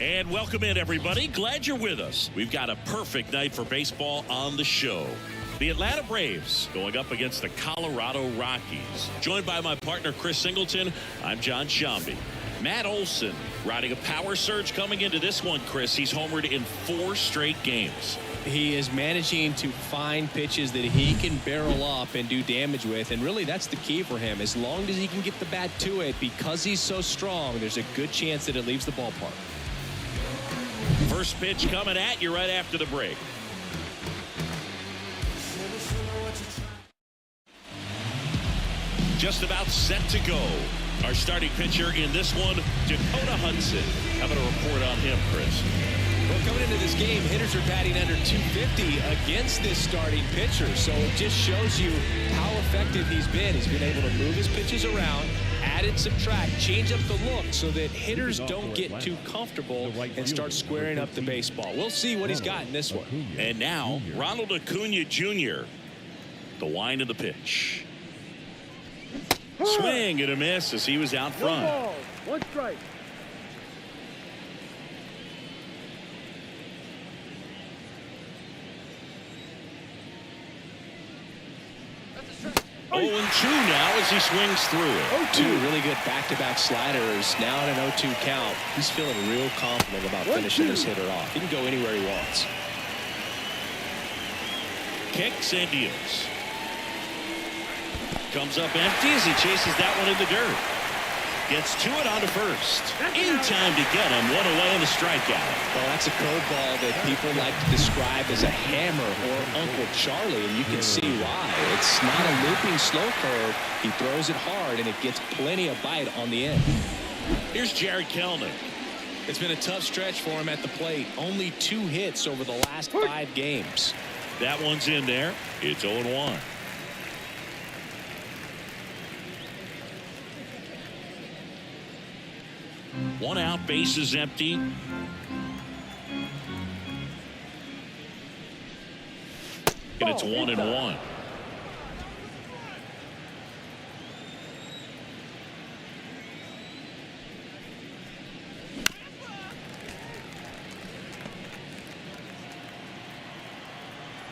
And welcome in, everybody. Glad you're with us. We've got a perfect night for baseball on the show. The Atlanta Braves going up against the Colorado Rockies. Joined by my partner, Chris Singleton, I'm John Shambi. Matt Olson riding a power surge coming into this one, Chris. He's homered in 4 straight games. He is managing to find pitches that he can barrel up and do damage with, and really that's the key for him. As long as he can get the bat to it, because he's so strong, there's a good chance that it leaves the ballpark. First pitch coming at you right after the break. Just about set to go. Our starting pitcher in this one, Dakota Hudson. How about a report on him, Chris? Well, coming into this game, hitters are batting under 250 against this starting pitcher. So it just shows you how effective he's been. He's been able to move his pitches around, add and subtract, change up the look so that hitters don't get too comfortable and start squaring up the baseball. We'll see what he's got in this one. And now, Ronald Acuna Jr., the wind of the pitch. Swing and a miss as he was out front. 1 ball, 1 strike. Oh, and 2 now as he swings through it. 2 really good back-to-back sliders. Now at an 0-2 count. He's feeling real confident about finishing this hitter off. He can go anywhere he wants. Kicks and deals. Comes up empty as he chases that one in the dirt. Gets to it onto first. In time to get him. 1 away in the strikeout. Well, that's a curveball that people like to describe as a hammer or Uncle Charlie, and you can see why. It's not a looping slow curve. He throws it hard, and it gets plenty of bite on the end. Here's Jared Kelenic. It's been a tough stretch for him at the plate. Only 2 hits over the last 5 games. That one's in there. It's 0-1. One out, base is empty. And it's 1-1.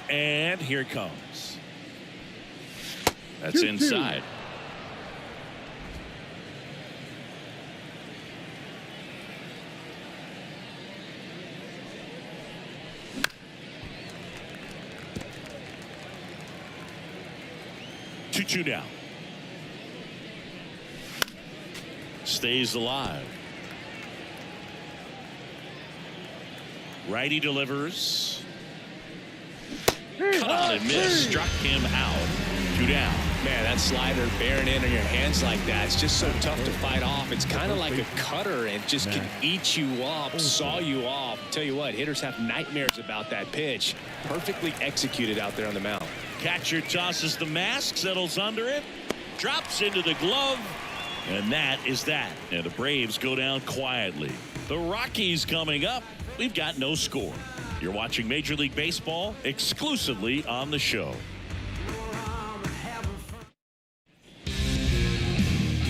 And here it comes. That's inside. Two down. Stays alive. Righty delivers. Cut on and miss. Struck him out. 2 down. Man, that slider bearing in on your hands like that, it's just so tough to fight off. It's kind of like a cutter and just can eat you up, saw you off. Tell you what, hitters have nightmares about that pitch. Perfectly executed out there on the mound. Catcher tosses the mask, settles under it, drops into the glove, and that is that. And the Braves go down quietly. The Rockies coming up. We've got no score. You're watching Major League Baseball exclusively on the show.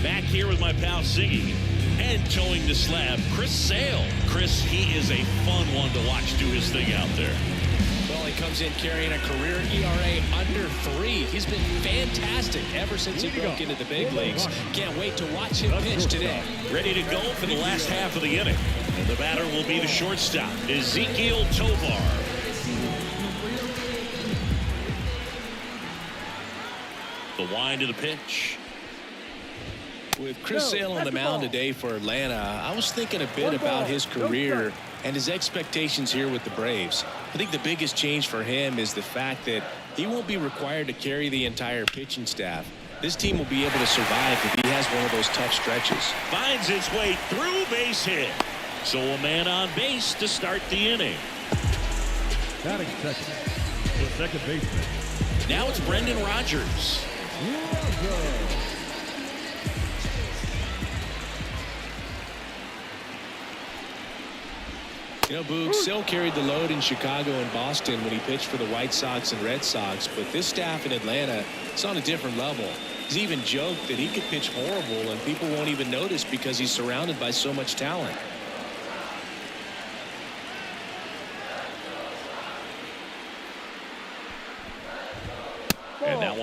Back here with my pal Siggy and towing the slab, Chris Sale. Chris, he is a fun one to watch do his thing out there. Well, he comes in carrying a career ERA under 3. He's been fantastic ever since he broke into the big leagues. Can't wait to watch him pitch today. Ready to go for the last half of the inning. And the batter will be the shortstop, Ezequiel Tovar. The wind of the pitch. With Chris Sale on the mound today for Atlanta, I was thinking a bit about his career and his expectations here with the Braves. I think the biggest change for him is the fact that he won't be required to carry the entire pitching staff. This team will be able to survive if he has one of those tough stretches. Finds his way through, base hit. So a man on base to start the inning. Batting second, the second baseman. Now it's Brendan Rodgers. You know, Boog still carried the load in Chicago and Boston when he pitched for the White Sox and Red Sox, but this staff in Atlanta is on a different level. He's even joked that he could pitch horrible and people won't even notice because he's surrounded by so much talent.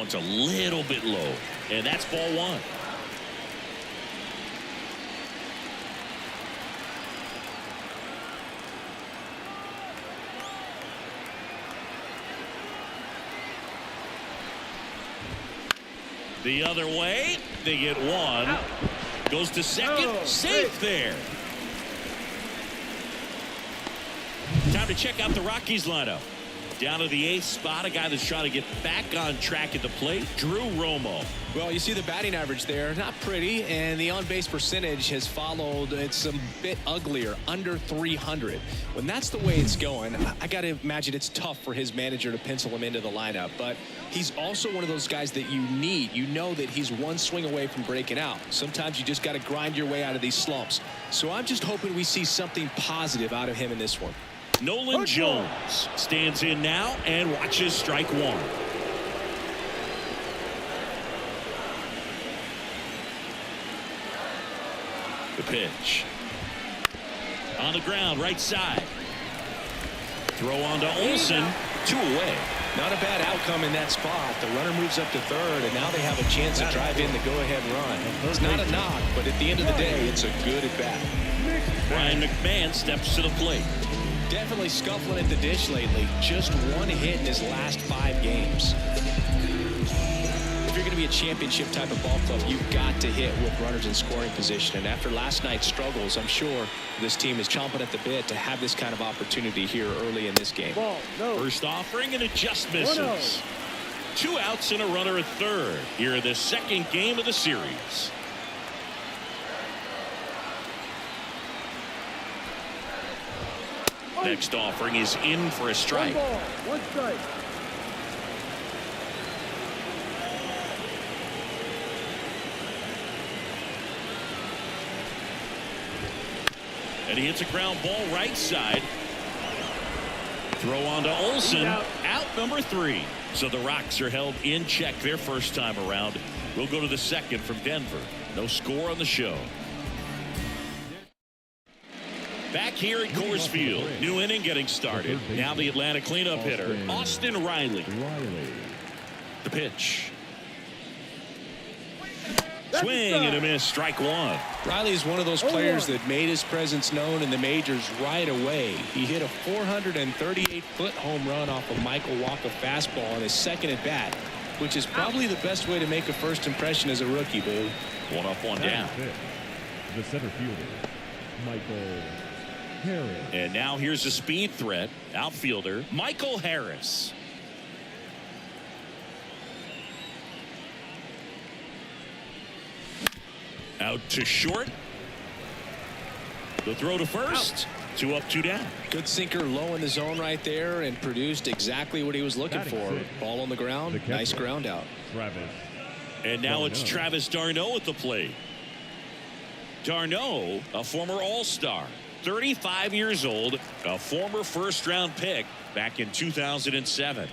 Arm's a little bit low, and that's ball one. The other way, they get one. Out. Goes to second, safe there. Time to check out the Rockies lineup. Down to the 8th spot, a guy that's trying to get back on track at the plate, Drew Romo. Well, you see the batting average there, not pretty, and the on-base percentage has followed. It's a bit uglier, under 300. When that's the way it's going, I got to imagine it's tough for his manager to pencil him into the lineup. But he's also one of those guys that you need. You know that he's one swing away from breaking out. Sometimes you just got to grind your way out of these slumps. So I'm just hoping we see something positive out of him in this one. Nolan Jones stands in now and watches strike one. The pitch. On the ground, right side. Throw on to Olsen. 2 away. Not a bad outcome in that spot. The runner moves up to third, and now they have a chance to drive in the go-ahead run. It's not a knock, but at the end of the day, it's a good at-bat. Brian McMahon steps to the plate. Definitely scuffling at the dish lately. Just 1 hit in his last 5 games. If you're going to be a championship type of ball club, you've got to hit with runners in scoring position. And after last night's struggles, I'm sure this team is chomping at the bit to have this kind of opportunity here early in this game. First offering, and it just misses. 2 outs and a runner at third here in the second game of the series. Next offering is in for a strike. 1 strike. And he hits a ground ball right side. Throw on to Olsen. Out number 3. So the Rocks are held in check their first time around. We'll go to the second from Denver. No score on the show. Back here at Coors Field, new inning getting started. Now the Atlanta cleanup hitter, Austin Riley. The pitch. Swing and a miss, strike one. Riley is one of those players that made his presence known in the majors right away. He hit a 438-foot home run off a Michael Walker fastball on his second at bat, which is probably the best way to make a first impression as a rookie, Boo. 1 up, 1 down. The center fielder, Michael Harris. And now here's a speed threat, outfielder Michael Harris. Out to short. The throw to first. 2 up, 2 down. Good sinker low in the zone right there and produced exactly what he was looking for. Ball on the ground. Nice ground out. Travis. And now it's Travis d'Arnaud at the plate. d'Arnaud, a former All-Star, 35 years old, a former first-round pick back in 2007.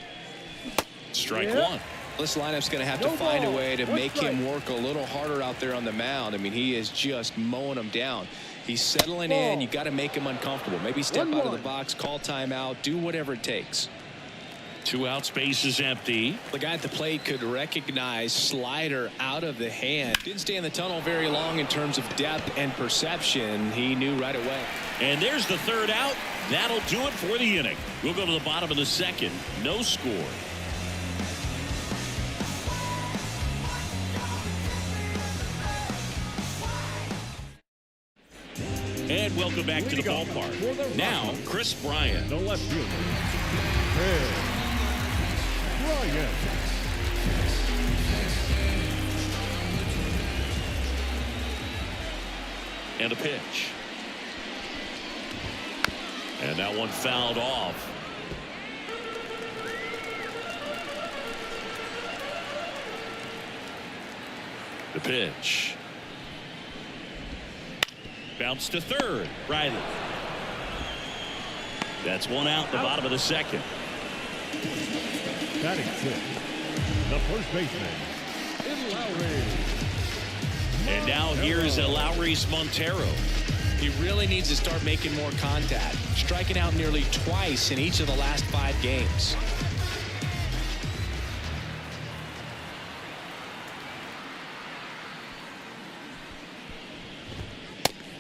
Strike one. This lineup's going to have to find a way to make him work a little harder out there on the mound. I mean, he is just mowing them down. He's settling in. You got to make him uncomfortable. Maybe step out of the box, call timeout, do whatever it takes. 2 out, space is empty. The guy at the plate could recognize slider out of the hand. Didn't stay in the tunnel very long in terms of depth and perception. He knew right away. And there's the 3rd out. That'll do it for the inning. We'll go to the bottom of the second. No score. And welcome back to the ballpark. Now, Chris Bryant. The left fielder, Chris Bryant. And a pitch. And that one fouled off. The pitch. Bounce to third. Riley. That's 1 out in the bottom of the second. Batting 6th, the first baseman, Lowry. And now here's Lowry's Montero. He really needs to start making more contact, striking out nearly twice in each of the last 5 games.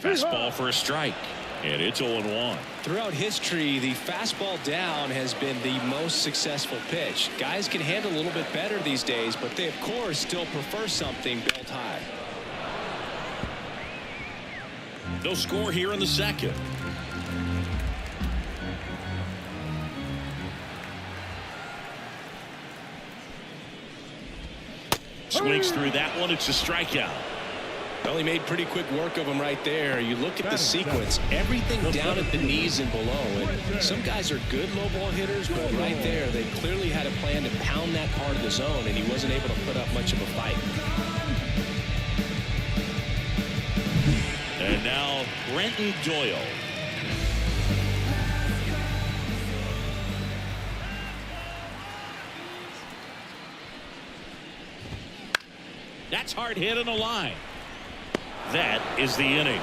Fastball for a strike. And it's 0-1. Throughout history, the fastball down has been the most successful pitch. Guys can handle a little bit better these days, but they, of course, still prefer something belt high. They'll score here in the second. Swings through that one. It's a strikeout. Well, he made pretty quick work of him right there. You look at the sequence, everything down at the knees and below. And some guys are good low ball hitters, but right there, they clearly had a plan to pound that part of the zone, and he wasn't able to put up much of a fight. And now Brenton Doyle. That's hard hit in a line. That is the inning.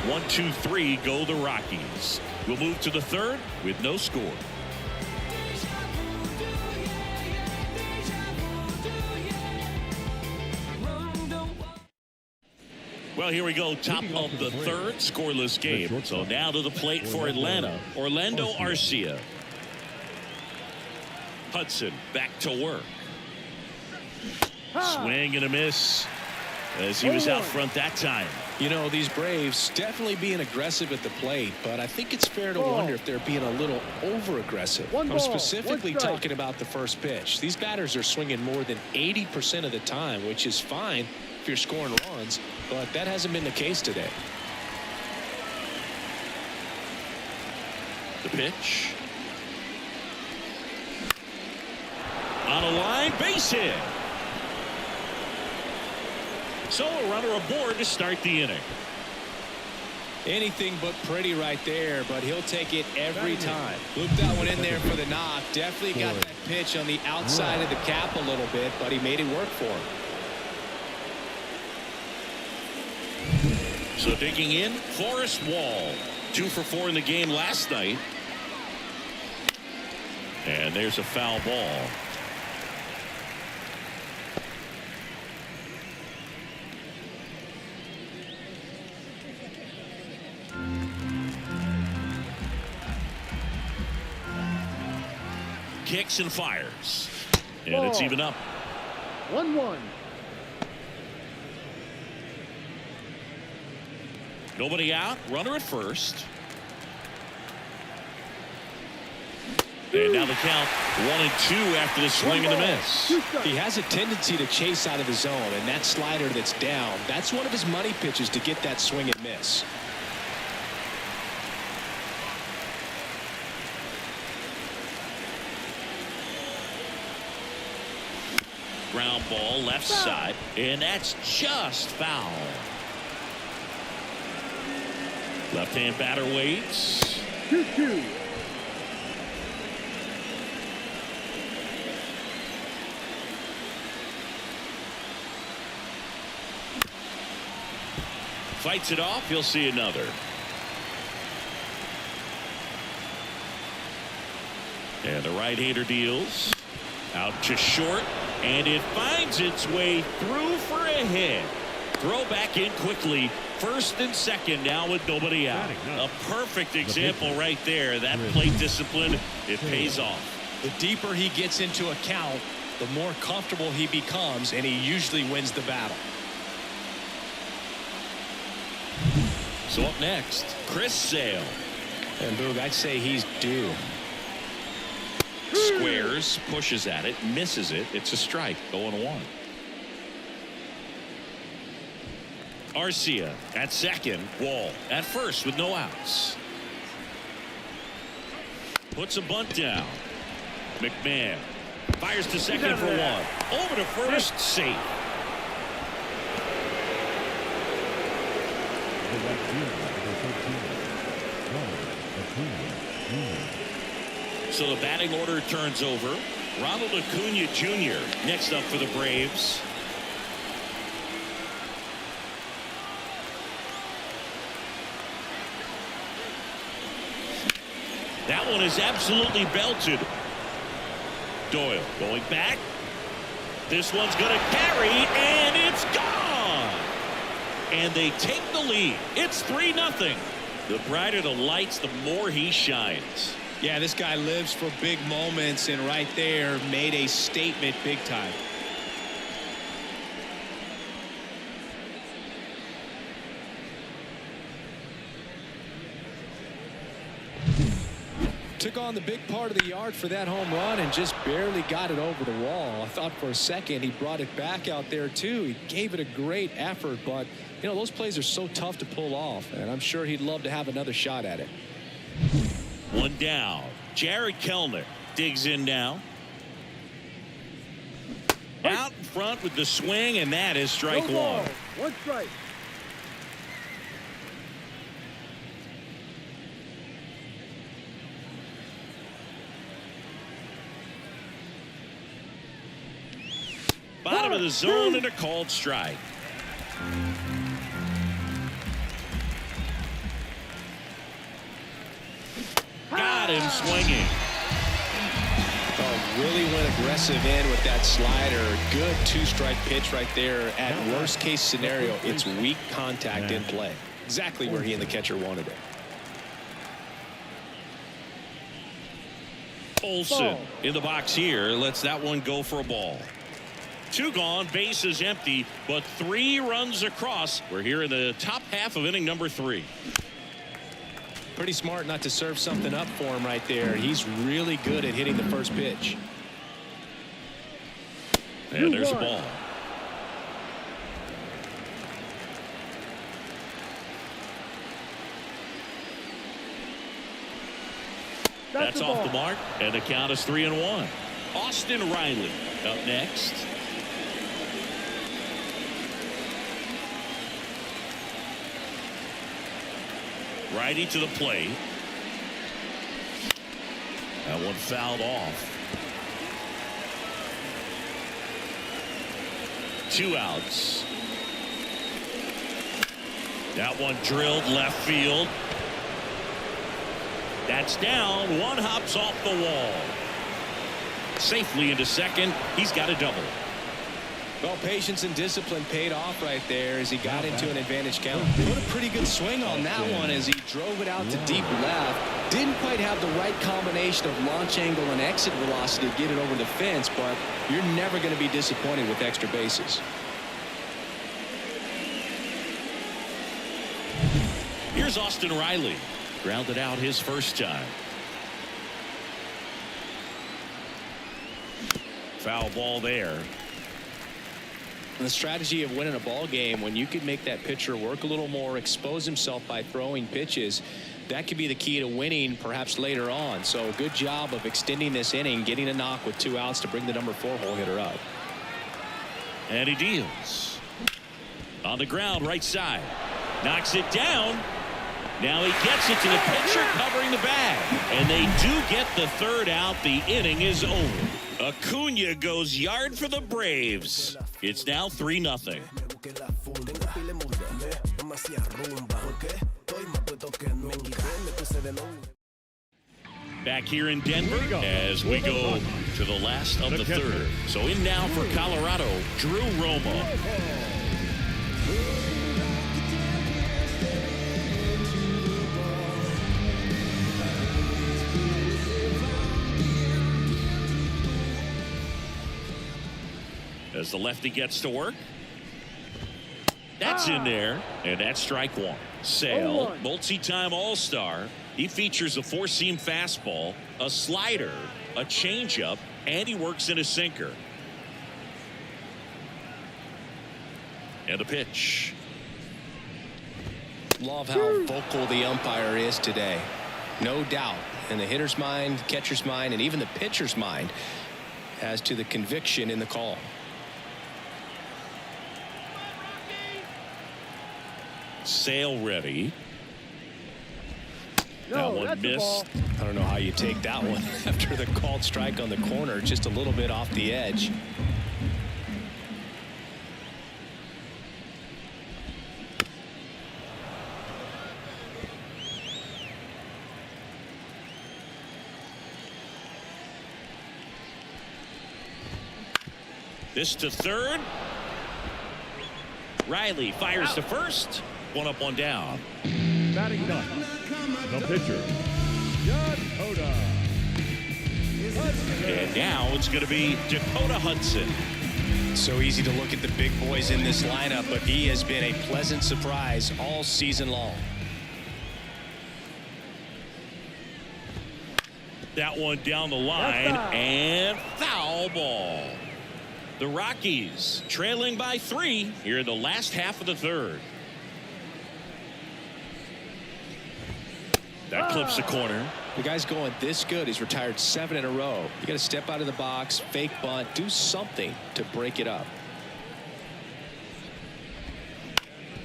1, 2, 3 go the Rockies. We'll move to the third with no score. Well, here we go. Top of the third, scoreless game. So now to the plate for Atlanta. Orlando Arcia. Hudson back to work. Swing and a miss as he was out front that time. You know, these Braves definitely being aggressive at the plate, but I think it's fair to wonder if they're being a little over aggressive. I'm specifically talking about the first pitch. These batters are swinging more than 80% of the time, which is fine if you're scoring runs, but that hasn't been the case today. The pitch. On a line, base hit. So a runner aboard to start the inning. Anything but pretty right there, but he'll take it every time. Looped that one in there for the knock. Definitely got that pitch on the outside of the cap a little bit, but he made it work for him. So digging in, Forrest Wall. 2 for 4 in the game last night. And there's a foul ball. Kicks and fires. And it's even up. 1-1. Nobody out. Runner at first. And now the count 1-2 after the swing and the miss. He has a tendency to chase out of the zone, and that slider that's down, that's one of his money pitches to get that swing and miss. Ground ball left side, and that's just foul. Left-hand batter waits. 2-2. Fights it off. You'll see another. And the right-hander deals out to short. And it finds its way through for a hit. Throw back in quickly. First and second now with nobody out. A perfect example right there. That plate discipline, it pays off. The deeper he gets into a count, the more comfortable he becomes, and he usually wins the battle. So up next, Chris Sale. And Boog, I'd say he's due. Squares, pushes at it, misses it. It's a strike. 0-1. Arcia at second. Wall at first with no outs. Puts a bunt down. McMahon fires to second for 1. Over to first, safe. So the batting order turns over. Ronald Acuna Jr. next up for the Braves. That one is absolutely belted. Doyle going back. This one's going to carry, and it's gone. And and they take the lead. It's 3-0. The brighter the lights, the more he shines. Yeah, this guy lives for big moments, and right there made a statement big time. Took on the big part of the yard for that home run and just barely got it over the wall. I thought for a second he brought it back out there too. He gave it a great effort, but you know, those plays are so tough to pull off, and I'm sure he'd love to have another shot at it. One down. Jared Kelenic digs in now. Out in front with the swing, and that is strike one. One strike. Bottom of the zone and a called strike. Got him swinging. Oh, really went aggressive in with that slider. Good two-strike pitch right there. At worst case scenario, it's weak contact in play. Exactly where he and the catcher wanted it. Olsen in the box here. Lets that one go for a ball. 2 gone, bases empty, but 3 runs across. We're here in the top half of inning number 3. Pretty smart not to serve something up for him right there. He's really good at hitting the first pitch. And there's a ball. That's off the mark, and the count is 3-1. Austin Riley up next. Righty to the plate. That one fouled off. 2 outs. That one drilled left field. That's down. One hops off the wall. Safely into second. He's got a double. Well, patience and discipline paid off right there as he got into an advantage count. Put a pretty good swing on that one as he drove it out to deep left. Didn't quite have the right combination of launch angle and exit velocity to get it over the fence, but you're never going to be disappointed with extra bases. Here's Austin Riley. Grounded out his first time. Foul ball there. The strategy of winning a ball game, when you could make that pitcher work a little more, expose himself by throwing pitches, that could be the key to winning perhaps later on. So good job of extending this inning, getting a knock with 2 outs to bring the number 4 hole hitter up. And he deals. On the ground, right side. Knocks it down. Now he gets it to the pitcher covering the bag. And they do get the 3rd out. The inning is over. Acuna goes yard for the Braves. It's now 3-0. Back here in Denver as we go to the last of the 3rd. So in now for Colorado, Drew Romo. As the lefty gets to work. That's in there, and that's strike 1. Sale, multi-time All-Star. He features a 4-seam fastball, a slider, a changeup, and he works in a sinker. And the pitch. Love how vocal the umpire is today. No doubt in the hitter's mind, catcher's mind, and even the pitcher's mind as to the conviction in the call. Sale ready. No, that one missed. I don't know how you take that one after the called strike on the corner, just a little bit off the edge. This to 3rd. Riley fires to first. One up, one down. Batting ninth, the pitcher, Dakota Hudson. And now it's going to be Dakota Hudson. So easy to look at the big boys in this lineup, but he has been a pleasant surprise all season long. That one down the line and foul ball. The Rockies trailing by 3 here in the last half of the third. That clips the corner. The guy's going this good. He's retired 7 in a row. You got to step out of the box, fake bunt, do something to break it up.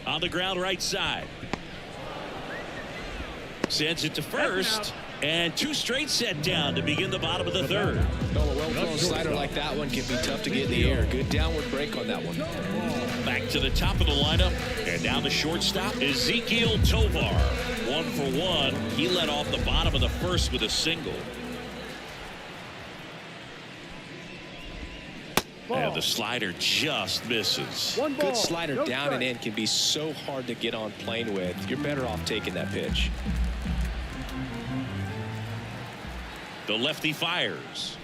On the ground right side. Sends it to first. And 2 straight set down to begin the bottom of the third. Well, a well-thrown slider like that one can be tough to get in the air. Good downward break on that one. Back to the top of the lineup. And now the shortstop, Ezekiel Tovar. 1 for 1. He led off the bottom of the first with a single. And the slider just misses. Good slider down and in can be so hard to get on plane with. You're better off taking that pitch. The lefty fires.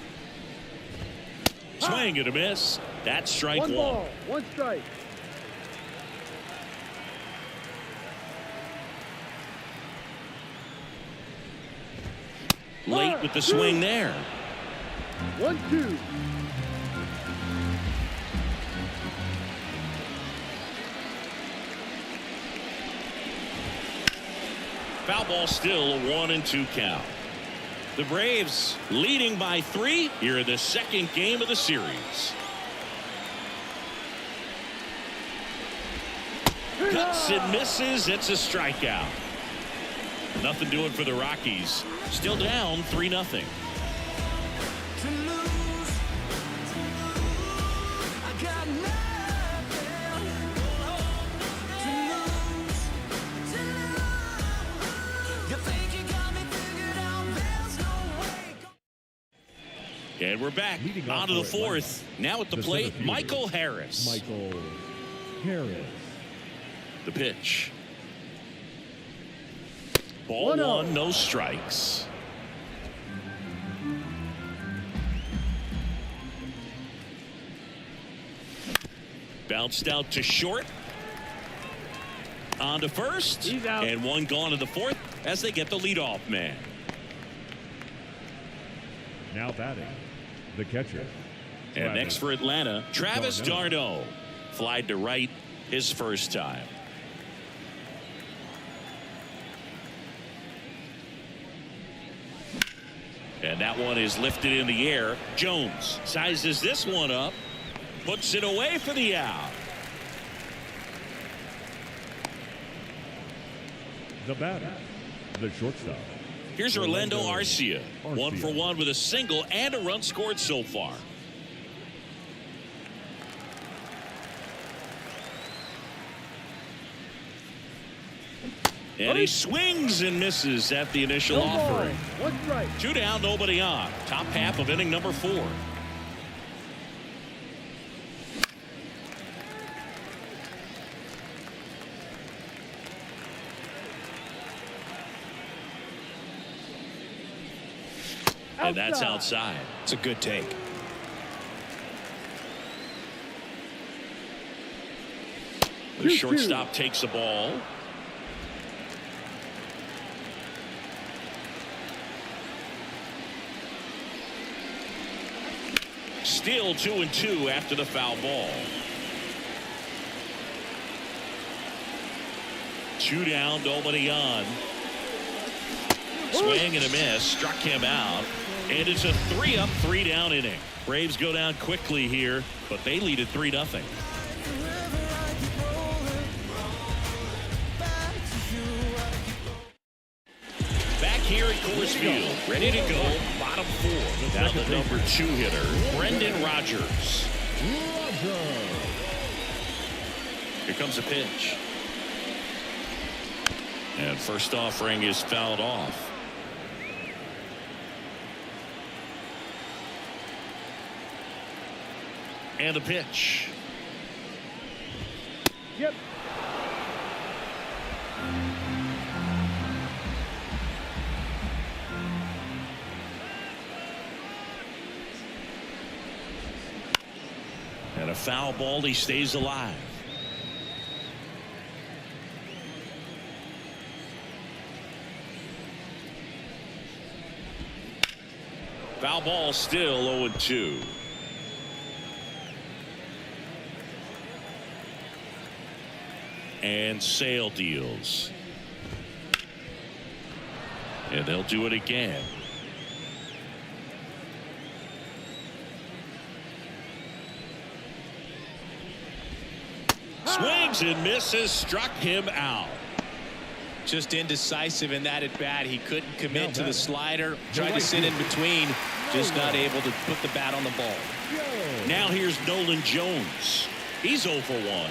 Swing and a miss. That's strike 1. 1 ball, 1 strike. Late with the swing there. 1-2. Foul ball, still a 1-2 count. The Braves leading by 3 here in the second game of the series. Cuts and misses. It's a strikeout. Nothing doing for the Rockies. Still down 3-0. And we're back on to the fourth. Now at the plate, Michael Harris. Michael Harris. The pitch. Ball 1, no strikes. Bounced out to short. On to first. He's out. And 1 gone to the fourth as they get the leadoff man. Now batting, the catcher. And next for Atlanta, Travis d'Arnaud. Flied to right his first time. And that one is lifted in the air. Jones sizes this one up. Puts it away for the out. The batter, the shortstop. Here's Orlando Arcia. 1 for 1 with a single and a run scored so far. And he swings and misses at the initial offering. 1 strike. 2 down, nobody on. Top half of inning number 4. And that's outside. It's a good take. The shortstop takes the ball. Still 2-2 after the foul ball. 2 down, nobody on. Swing and a miss, struck him out. And it's a 3-up, 3-down inning. Braves go down quickly here, but they lead at 3-0. Back here at Coors Field, ready to go, bottom 4. Now the number 2 hitter, Brendan Rodgers. Here comes a pitch. And first offering is fouled off. And a pitch. Yep. And a foul ball. He stays alive. Foul ball, still 0-2. And Sale deals. And they'll do it again. Swings and misses, struck him out. Just indecisive in that at bat. He couldn't commit to the slider. Tried to sit in between. Just not able to put the bat on the ball. Now here's Nolan Jones. He's 0 for 1.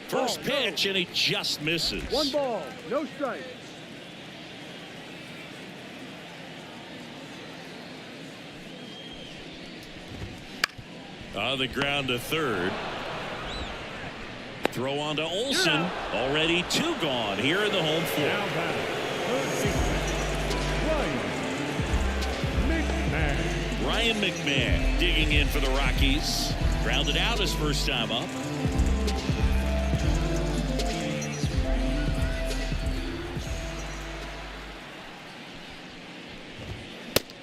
First pitch, and he just misses. 1 ball, no strike. On the ground to third. Throw on to Olsen. Already 2 gone here in the home fourth. Now batting, Ryan McMahon digging in for the Rockies. Grounded out his first time up.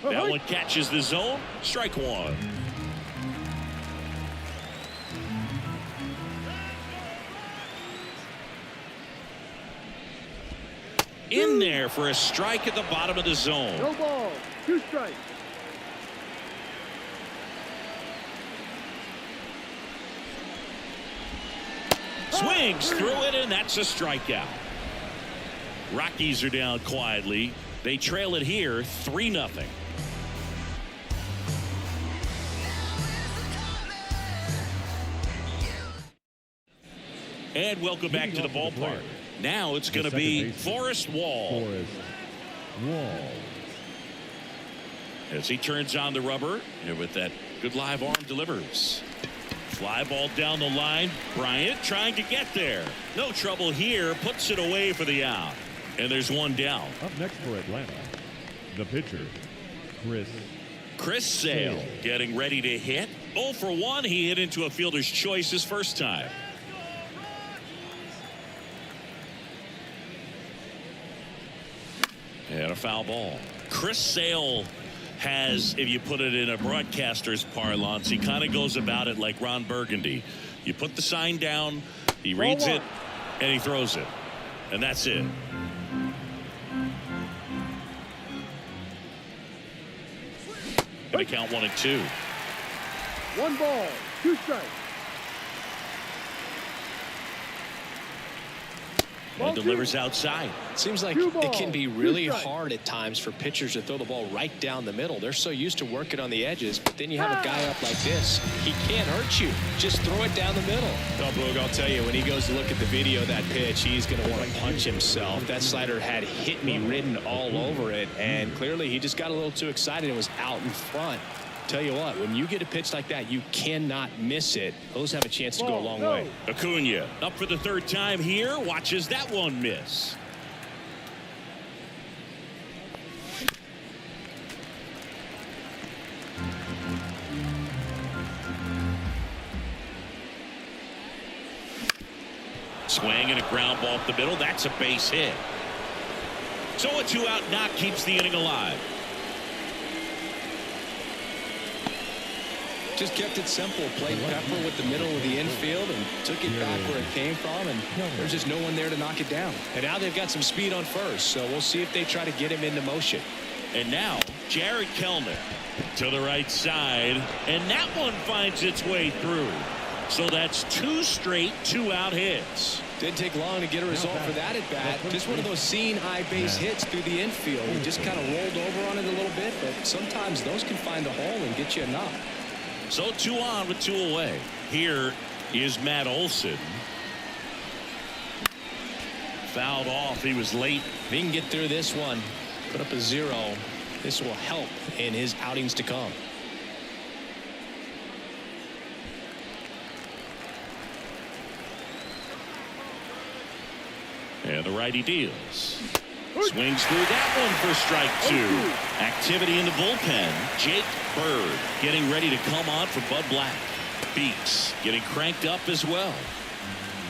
That one catches the zone. Strike 1. In there for a strike at the bottom of the zone. No ball, 2 strikes. Swings through it, and that's a strikeout. Rockies are down quietly. They trail it here 3-0. And welcome back to the ballpark. Now it's going to be Forrest Wall. As he turns on the rubber, and with that good live arm delivers. Fly ball down the line. Bryant trying to get there. No trouble here. Puts it away for the out. And there's 1 down. Up next for Atlanta, the pitcher, Chris Sale getting ready to hit. 0 for 1. He hit into a fielder's choice his first time. And a foul ball. Chris Sale has, if you put it in a broadcaster's parlance, he kind of goes about it like Ron Burgundy. You put the sign down, he reads it, and he throws it. And that's it. Going to count 1 and 2. 1 ball, 2 strikes. And delivers outside. Seems like it can be really hard at times for pitchers to throw the ball right down the middle. They're so used to working on the edges, but then you have a guy up like this. He can't hurt you. Just throw it down the middle. Oh, Boog, I'll tell you, when he goes to look at the video of that pitch, he's going to want to punch himself. That slider had hit me written all over it, and clearly he just got a little too excited and was out in front. Tell you what, when you get a pitch like that, you cannot miss it. Those have a chance to go a long way. Acuna up for the 3rd time here. Watches that one miss. Swing and a ground ball up the middle. That's a base hit. So a 2-out knock keeps the inning alive. Just kept it simple. Played pepper with the middle of the infield and took it back where it came from, and there's just no one there to knock it down. And now they've got some speed on first, so we'll see if they try to get him into motion. And now Jared Kellner to the right side, and that one finds its way through. So that's 2 straight 2-out hits. Didn't take long to get a result for that at bat. Just one of those seeing eye base hits through the infield. He just kind of rolled over on it a little bit, but sometimes those can find a hole and get you a knock. So 2 on with 2 away. Here is Matt Olson. Fouled off. He was late. If he can get through this one, put up a 0, this will help in his outings to come. And the righty deals. Swings through that one for strike 2. Activity in the bullpen. Jake Bird getting ready to come on for Bud Black. Beeks getting cranked up as well.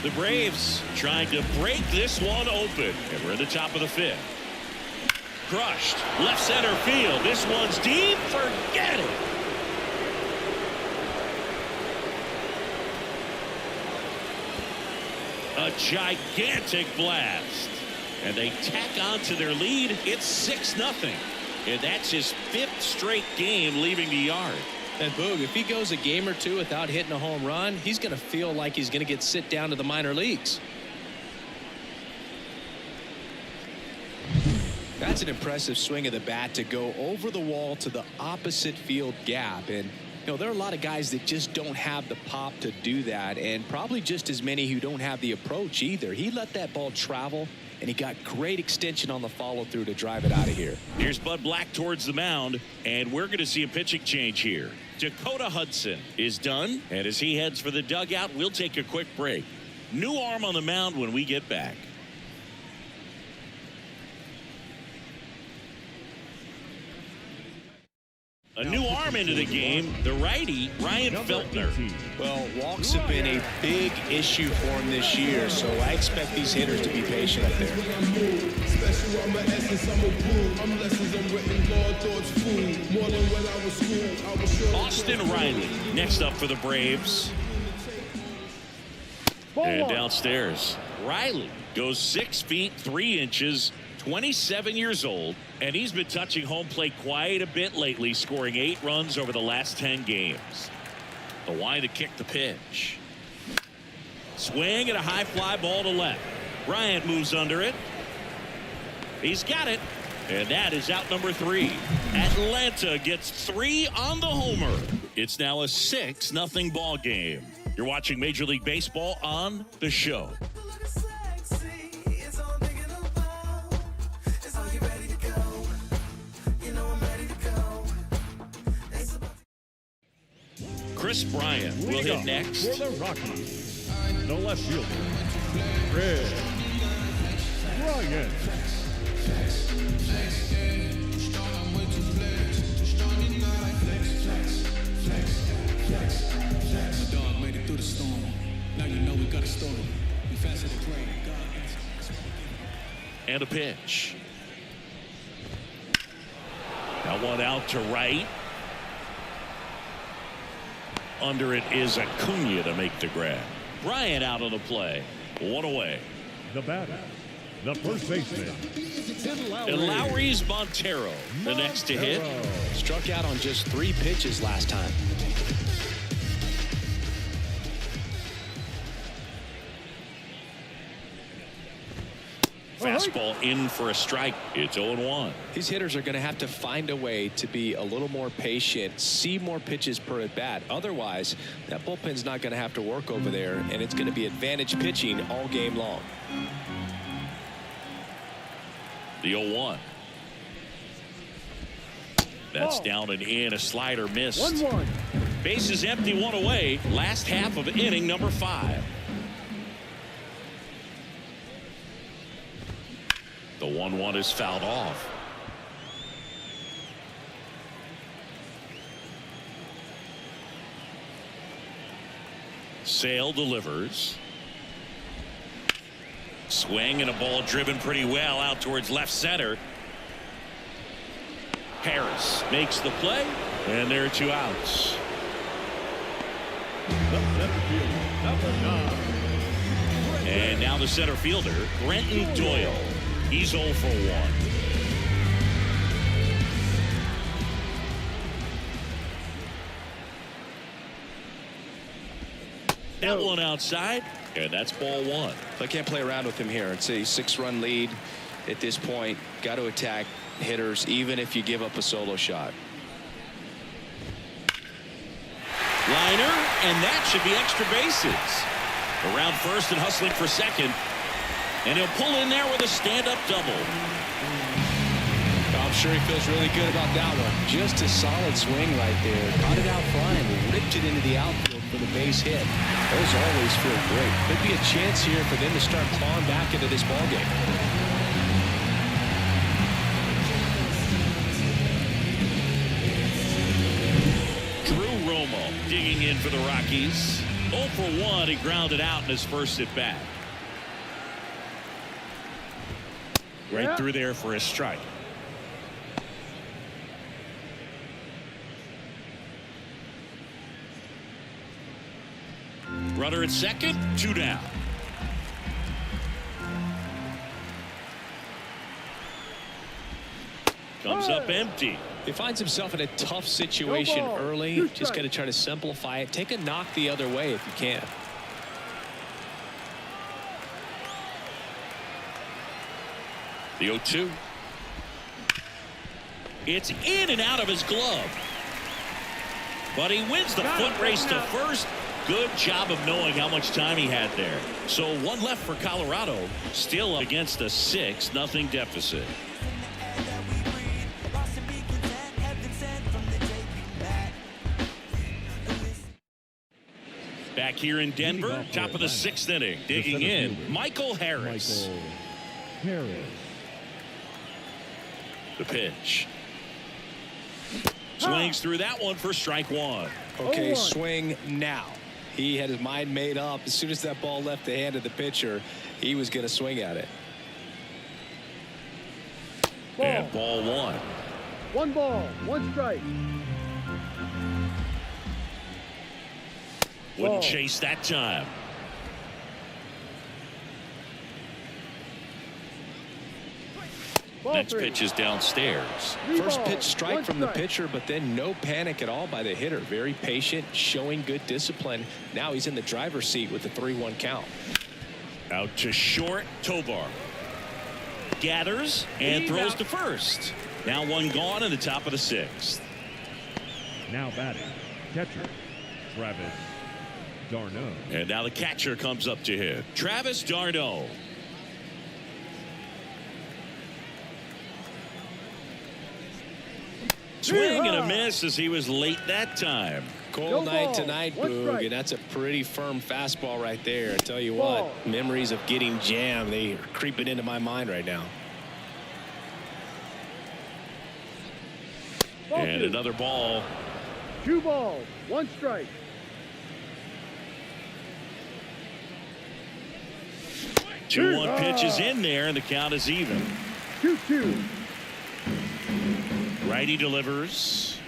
The Braves trying to break this one open. And we're in the top of the 5th. Crushed. Left center field. This one's deep. Forget it. A gigantic blast. And they tack on to their lead. It's 6-0. And that's his 5th straight game leaving the yard. And Boog, if he goes a game or two without hitting a home run, he's going to feel like he's going to get sit down to the minor leagues. That's an impressive swing of the bat to go over the wall to the opposite field gap. And there are a lot of guys that just don't have the pop to do that, and probably just as many who don't have the approach either. He let that ball travel, and he got great extension on the follow through to drive it out of here. Here's Bud Black towards the mound, and we're going to see a pitching change here. Dakota Hudson is done, and as he heads for the dugout, we'll take a quick break. New arm on the mound when we get back. A new arm into the game, the righty, Ryan Feltner. Well, walks have been a big issue for him this year, so I expect these hitters to be patient up there. Austin Riley next up for the Braves. And downstairs, Riley goes 6 feet 3 inches. 27 years old, and he's been touching home plate quite a bit lately, scoring 8 runs over the last 10 games. The wind to kick the pitch. Swing and a high fly ball to left. Bryant moves under it. He's got it, and that is out number 3. Atlanta gets 3 on the homer. It's now a 6-0 ball game. You're watching Major League Baseball on The Show. Chris Bryant will hit next. For the Rockies, the left fielder, Chris Bryant. Dog made it through the storm. Now you know we got a story. We faster than play. And a pitch. Now one out to right. Under it is Acuna to make the grab. Bryant out on the play. 1 away. The batter, the first baseman, And Lowry's Montero, the next to hit. Struck out on just 3 pitches last time. Fastball in for a strike. It's 0-1. These hitters are going to have to find a way to be a little more patient, see more pitches per at bat. Otherwise, that bullpen's not going to have to work over there, and it's going to be advantage pitching all game long. The 0-1. That's down and in. A slider missed. 1-1. Bases empty, 1 away. Last half of inning number 5. The 1-1 is fouled off. Sale delivers. Swing and a ball driven pretty well out towards left center. Harris makes the play, and there are 2 outs. the center fielder, number 9. And now the center fielder, Brenton Doyle. He's 0 for 1. That one outside, and that's ball 1. I can't play around with him here. It's a 6-run lead at this point. Got to attack hitters, even if you give up a solo shot. Liner, and that should be extra bases. Around first and hustling for second. And he'll pull in there with a stand-up double. I'm sure he feels really good about that one. Just a solid swing right there. Caught it out front and ripped it into the outfield for the base hit. Those always feel great. Could be a chance here for them to start clawing back into this ballgame. Digging in for the Rockies. 0 for 1. He grounded out in his first at bat. Right through there for a strike. Runner at second, 2 down. Comes up empty. He finds himself in a tough situation early. Just got to try to simplify it. Take a knock the other way if you can. The 0-2. It's in and out of his glove. But he wins the foot race to first. Good job of knowing how much time he had there. So 1 left for Colorado. Still up against a 6-0 deficit. Back here in Denver, top of the 6th inning. Digging in, Michael Harris. The pitch. Swings through that one for strike 1. Okay, swing now. He had his mind made up. As soon as that ball left the hand of the pitcher, he was going to swing at it. And ball 1. 1 ball, 1 strike. Wouldn't chase that time. Next pitch is downstairs. First pitch strike from the pitcher, but then no panic at all by the hitter. Very patient, showing good discipline. Now he's in the driver's seat with the 3-1 count. Out to short, Tovar. Gathers and throws to first. Now 1 gone in the top of the 6th. Now batting, catcher, Travis d'Arnaud. And now the catcher comes up to hit. Travis d'Arnaud. Swing and a miss as he was late that time. Cold night tonight, Boog, and that's a pretty firm fastball right there. I tell you what, memories of getting jammed, they are creeping into my mind right now. And another ball. 2 balls, 1 strike. 2-1 pitch is in there, and the count is even. 2-2. Righty delivers.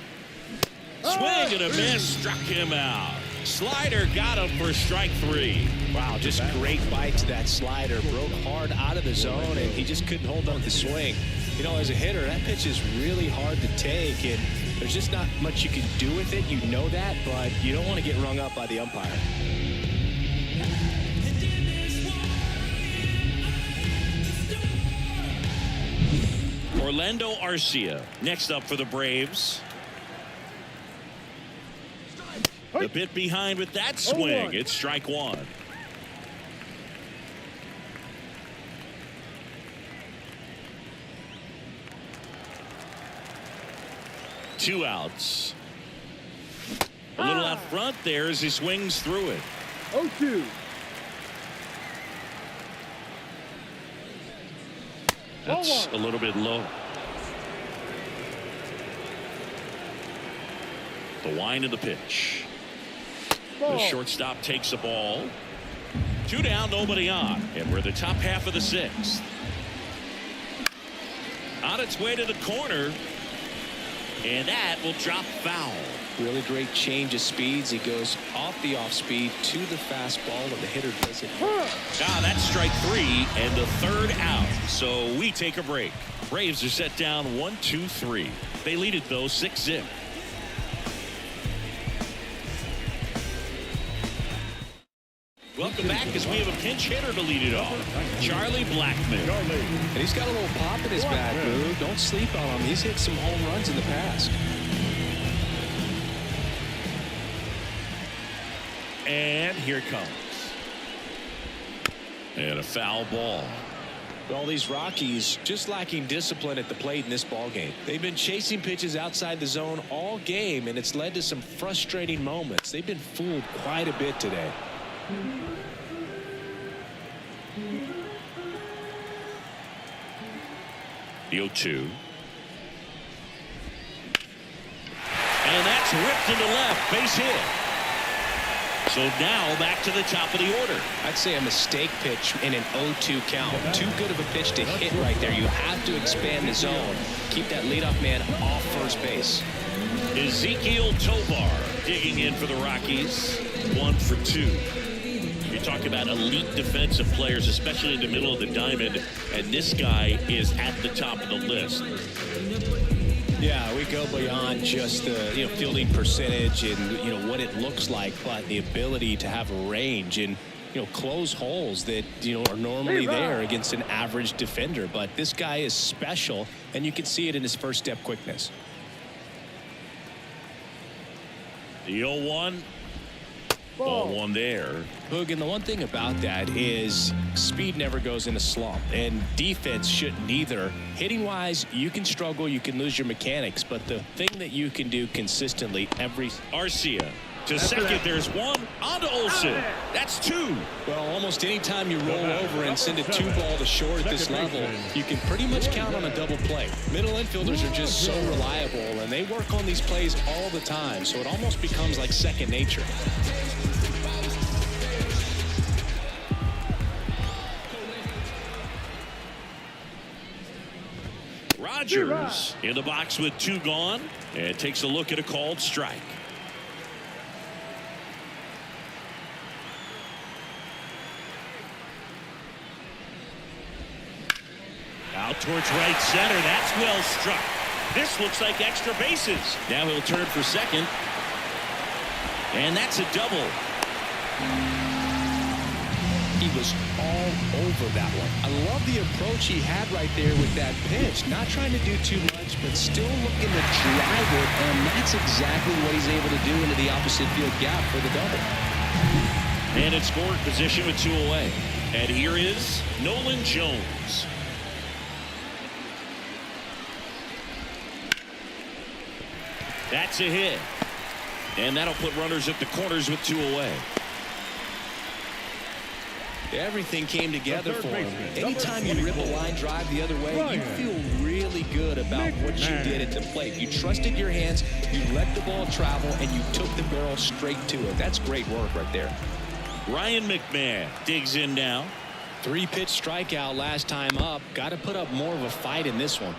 Swing and a miss, struck him out. Slider got him for strike 3. Wow, just great bite to that slider. Broke hard out of the zone, and he just couldn't hold on to the swing. You know, as a hitter, that pitch is really hard to take, and there's just not much you can do with it. You know that, but you don't want to get rung up by the umpire. Orlando Arcia next up for the Braves. A bit behind with that swing. It's strike 1. Two outs. A little out front there as he swings through it. 0-2. That's a little bit low. The wind of the pitch. The shortstop takes the ball. 2 down, nobody on. And we're the top half of the 6th. On its way to the corner. And that will drop foul. Really great change of speeds. He goes off the off speed to the fastball, and the hitter does it. That's strike 3 and the 3rd out. So we take a break. Braves are set down 1-2-3. They lead it though 6-0. Welcome back as we have a pinch hitter to lead it off. Charlie Blackmon. And he's got a little pop in his bat, Boo. Don't sleep on him. He's hit some home runs in the past. And here it comes. And a foul ball. Well, these Rockies just lacking discipline at the plate in this ball game. They've been chasing pitches outside the zone all game, and it's led to some frustrating moments. They've been fooled quite a bit today. The 0-2. And that's ripped into left. Base hit. So now back to the top of the order. I'd say a mistake pitch in an 0-2 count. Too good of a pitch to hit right there. You have to expand the zone. Keep that leadoff man off first base. Ezekiel Tovar digging in for the Rockies. 1 for 2. You talk about elite defensive players, especially in the middle of the diamond, and this guy is at the top of the list. Yeah, we go beyond just the fielding percentage and what it looks like, but the ability to have a range and close holes that are normally there against an average defender. But this guy is special, and you can see it in his first step quickness. The 0-1. Ball 1 there. Boog, and the one thing about that is speed never goes in a slump, and defense shouldn't either. Hitting wise, you can struggle, you can lose your mechanics, but the thing that you can do consistently every Arcia to second. There's 1 onto Olsen. That's 2. Well, almost any time you roll over and send a 2-ball to short at this level, you can pretty much count on a double play. Middle infielders are just so reliable, and they work on these plays all the time, so it almost becomes like second nature. Rogers in the box with 2 gone, and takes a look at a called strike. Out towards right center. That's well struck. This looks like extra bases. Now he'll turn for second. And that's a double. He was all over that one. I love the approach he had right there with that pitch. Not trying to do too much, but still looking to drive it, and that's exactly what he's able to do into the opposite field gap for the double. And in scoring position with 2 away. And here is Nolan Jones. That's a hit. And that'll put runners at the corners with 2 away. Everything came together for him. Anytime you rip a line drive the other way, you feel really good about what you did at the plate. You trusted your hands, you let the ball travel, and you took the barrel straight to it. That's great work right there. Ryan McMahon digs in now. 3-pitch strikeout last time up. Got to put up more of a fight in this one.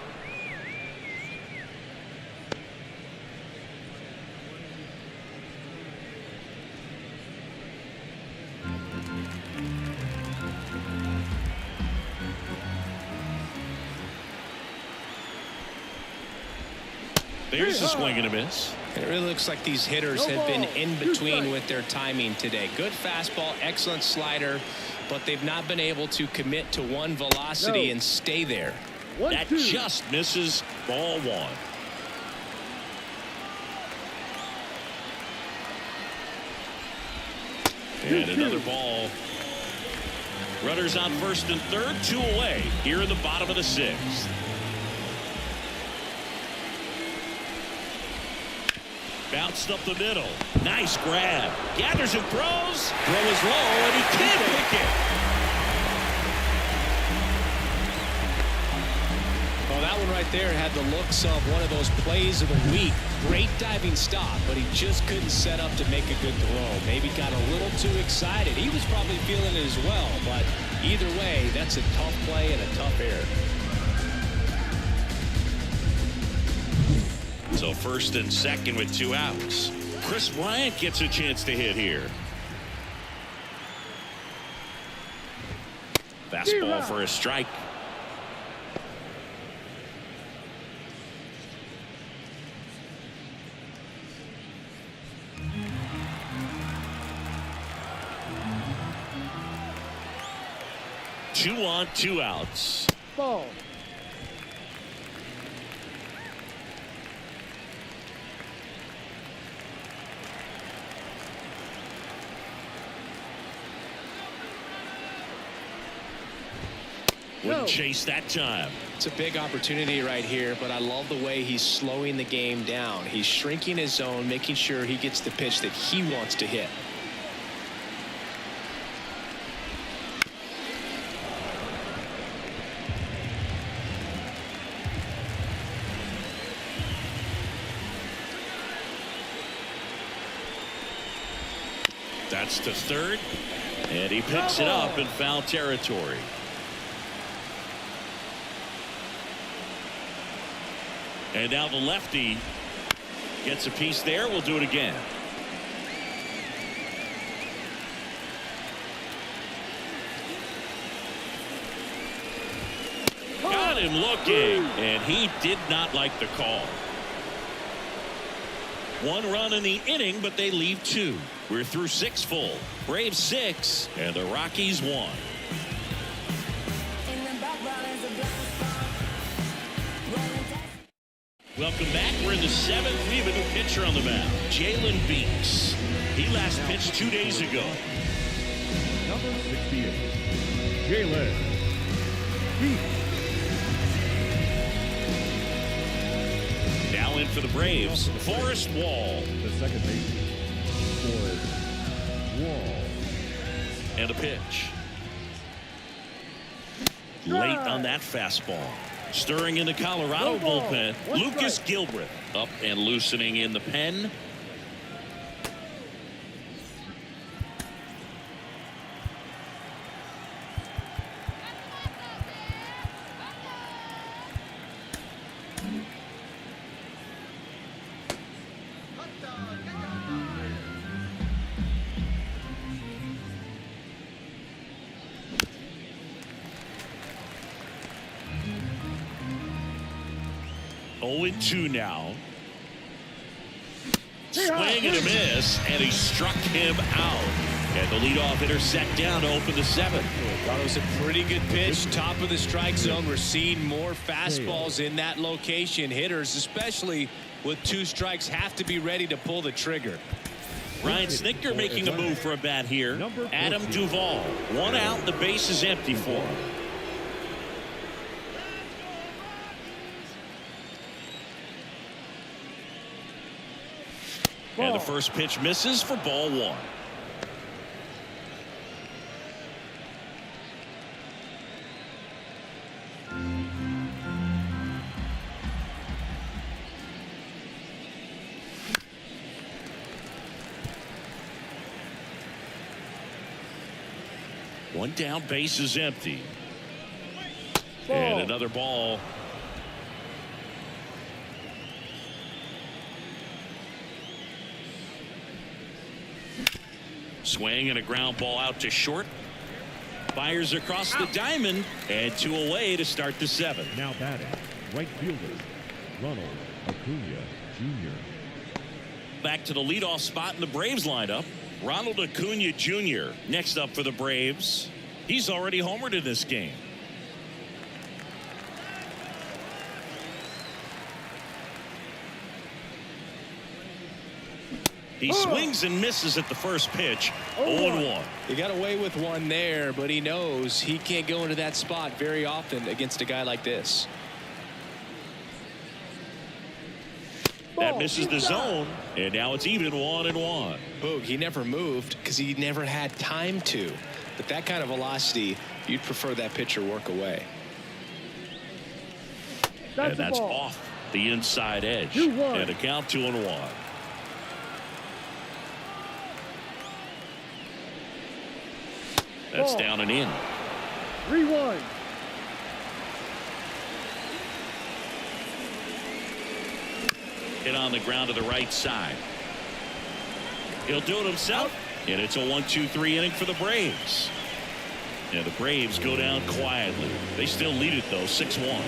There's a swing and a miss. It really looks like these hitters have been in between with their timing today. Good fastball, excellent slider, but they've not been able to commit to one velocity and stay there. That just misses. Ball 1. And another ball. Runners on first and third, 2 away here in the bottom of the 6th. Bounced up the middle. Nice grab. Gathers and throws. Throw is low, and he can't pick it. Well, that one right there had the looks of one of those plays of the week. Great diving stop, but he just couldn't set up to make a good throw. Maybe got a little too excited. He was probably feeling it as well, but either way, that's a tough play and a tough error. So first and second with 2 outs. Chris Bryant gets a chance to hit here. Fastball for a strike. Two on, 2 outs. Ball. Wouldn't chase that time. It's a big opportunity right here, but I love the way he's slowing the game down. He's shrinking his zone, making sure he gets the pitch that he wants to hit. That's to third, and he picks it up in foul territory. And now the lefty gets a piece there. We'll do it again. Got him looking, and he did not like the call. 1 run in the inning, but they leave 2. We're through 6 full. Braves 6, and the Rockies 1. Welcome back. We're in the 7th. We have a new pitcher on the mound, Jalen Beeks. He last pitched 2 days ago. Number 68, Jalen Beeks. Now in for the Braves, Forrest Wall. The second baseman, Forrest Wall. And a pitch. Late on that fastball. Stirring in the Colorado bullpen, Lucas Gilbreth up and loosening in the pen. Oh, 2 now. Swing and a miss, and he struck him out. And the leadoff hitter set down to open the 7th. Thought it was a pretty good pitch, top of the strike zone. We're seeing more fastballs in that location. Hitters, especially with 2 strikes, have to be ready to pull the trigger. Ryan Snitker making a move for a bat here. Adam Duvall, 1 out, the base is empty for him. And the first pitch misses for ball 1. One down, base is empty. And another ball. Swing and a ground ball out to short. Fires across the diamond, and 2 away to start the 7th. Now batting, right fielder, Ronald Acuna Jr. Back to the leadoff spot in the Braves lineup, Ronald Acuna Jr. Next up for the Braves. He's already homered in this game. He swings and misses at the first pitch. 0-1. He got away with 1 there, but he knows he can't go into that spot very often against a guy like this. That misses the zone, and now it's even 1-1. Boog, he never moved because he never had time to. But that kind of velocity, you'd prefer that pitcher work away. And that's off the inside edge. And a count 2-1. That's down and in. 3-1. Hit on the ground to the right side. He'll do it himself, and it's a 1-2-3 inning for the Braves. And the Braves go down quietly. They still lead it, though, 6-1.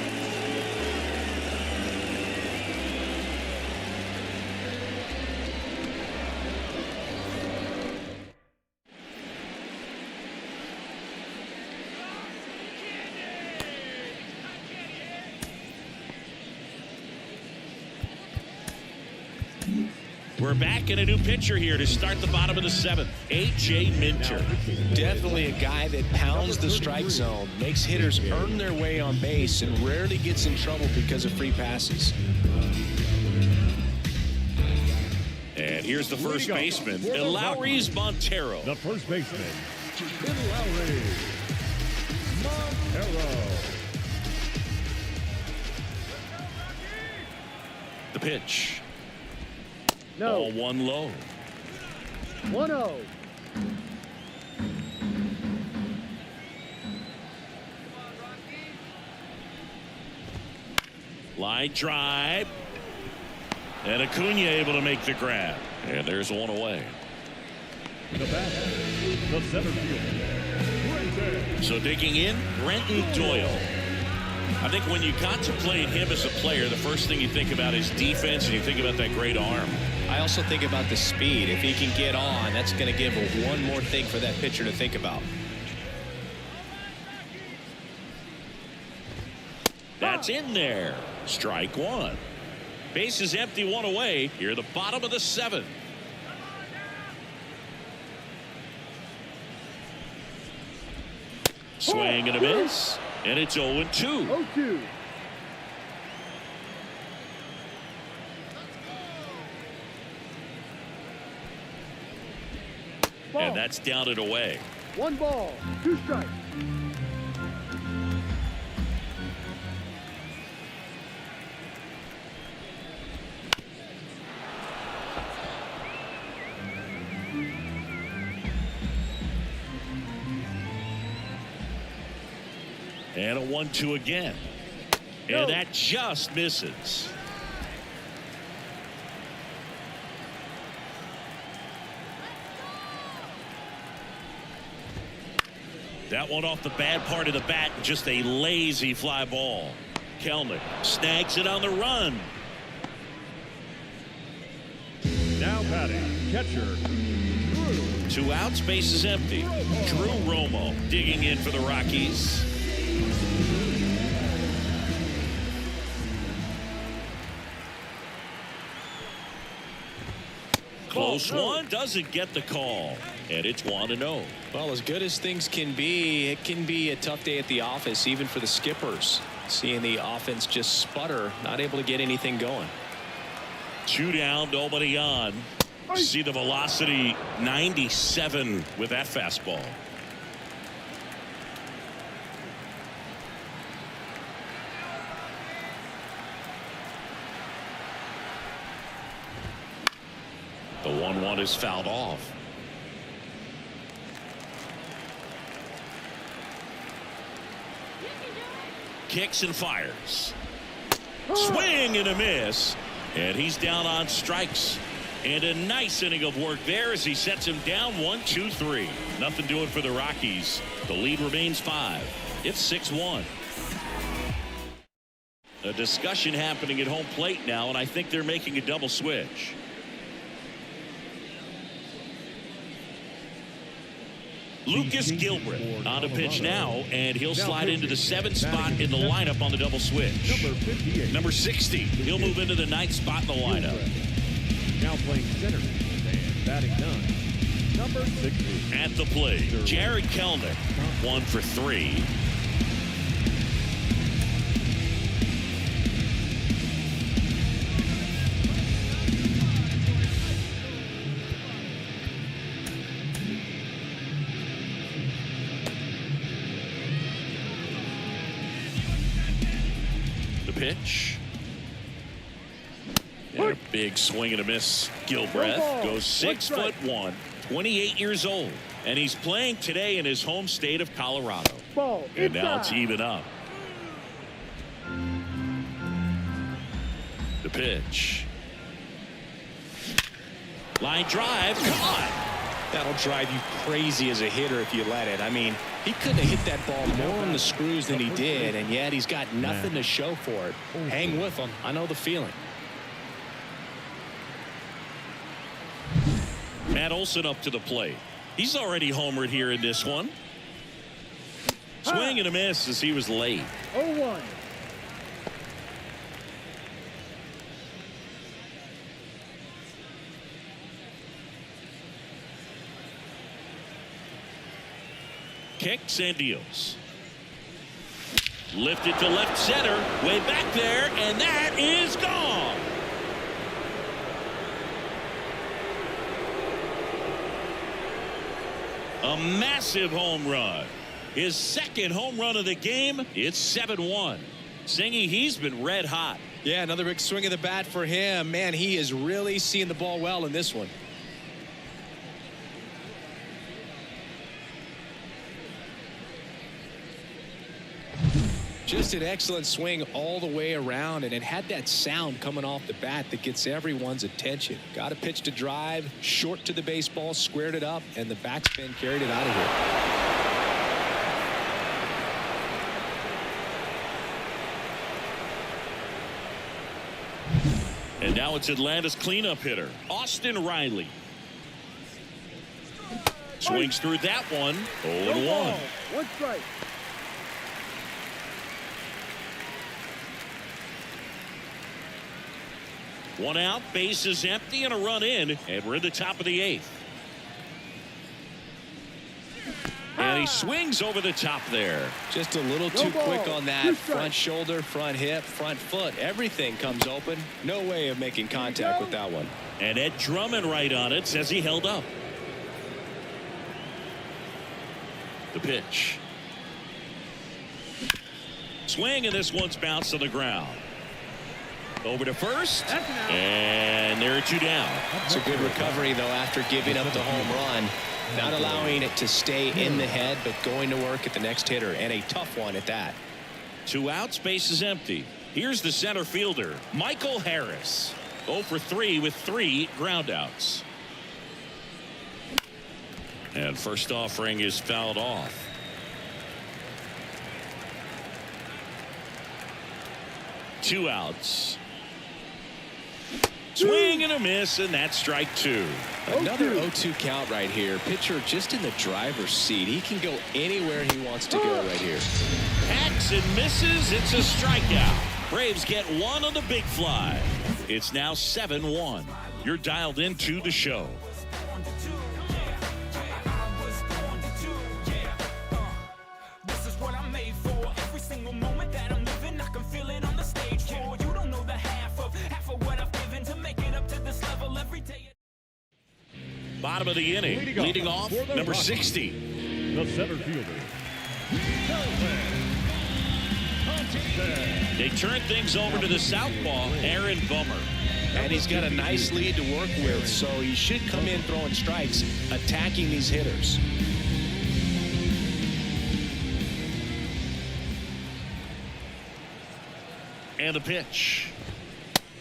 We're back in a new pitcher here to start the bottom of the 7th. A.J. Minter. Definitely a guy that pounds the strike zone, makes hitters earn their way on base, and rarely gets in trouble because of free passes. And here's the first baseman, Lowry's Montero. The first baseman, Lowry Montero. The pitch. No. Ball one low. 1-0. Line drive. And Acuna able to make the grab. And there's one away. The bat, the center fielder, So digging in, Brenton Doyle. I think when you contemplate him as a player, the first thing you think about is defense, and you think about that great arm. I also think about the speed. If he can get on, that's going to give one more thing for that pitcher to think about. That's in there. Strike one. Base is empty, one away. Here at the bottom of the 7th. Swing and a miss. And it's 0-2. 0-2. And that's down and away. 1 ball, 2 strikes. And a 1-2 again. And that just misses. That one off the bad part of the bat, just a lazy fly ball. Kelnick snags it on the run. now batting, catcher, Drew. 2 outs, base is empty. Drew Romo digging in for the Rockies. Close one, doesn't get the call, and it's 1-0. Well, as good as things can be, it can be a tough day at the office, even for the skippers. Seeing the offense just sputter, not able to get anything going. 2 down, nobody on. See the velocity, 97 with that fastball. The 1-1 is fouled off. Kicks and fires. Swing and a miss. And he's down on strikes. And a nice inning of work there as he sets him down 1-2-3. Nothing doing for the Rockies. The lead remains 5. It's 6-1. A discussion happening at home plate now, and I think they're making a double switch. Lucas Gilbert on a pitch now, and he'll slide into the 7th spot in the lineup on the double switch. Number 60, he'll move into the 9th spot in the lineup. Now playing center and batting 9, number 60. At the plate, Jared Kelnick, 1 for 3. Pitch. And a big swing and a miss. Gilbreth goes 6'1", 28 years old, and he's playing today in his home state of Colorado. And now it's even up. The pitch. Line drive, caught. That'll drive you crazy as a hitter if you let it. I mean, he couldn't have hit that ball more on the screws than he did, and yet he's got nothing to show for it. Hang with him. I know the feeling. Matt Olson up to the plate. He's already homered here in this one. Swing and a miss as he was late. 0-1. kicks and deals. Lifted to left center, way back there, and that is gone. A massive home run. His second home run of the game. It's 7-1. Singy, he's been red hot. Yeah, another big swing of the bat for him. Man, he is really seeing the ball well in this one. Just an excellent swing all the way around, and it had that sound coming off the bat that gets everyone's attention. Got a pitch to drive, short to the baseball, squared it up, and the backspin carried it out of here. And now it's Atlanta's cleanup hitter, Austin Riley. Swings through that one. 0-1. 1 strike. One out, bases empty, and a run in, and we're in the top of the 8th. And he swings over the top there. Just a little too quick on that. Front shoulder, front hip, front foot. Everything comes open. No way of making contact with that one. And Ed Drummond right on it says he held up. The pitch. Swing, and this one's bounced to the ground. Over to first, and there are 2 down. It's a good recovery, though, after giving up the home run. Not allowing it to stay in the head, but going to work at the next hitter, and a tough one at that. 2 outs, base is empty. Here's the center fielder, Michael Harris. 0 for 3 with 3 groundouts. And first offering is fouled off. Two outs. Swing and a miss, and that's strike 2. Another 0-2 count right here. Pitcher just in the driver's seat. He can go anywhere he wants to go right here. Hacks and misses. It's a strikeout. Braves get 1 on the big fly. It's now 7-1. You're dialed into the show. Bottom of the inning, leading off number 60. The center fielder. They turn things over to the southpaw, Aaron Bummer. And he's got a nice lead to work with, so he should come in throwing strikes, attacking these hitters. And the pitch.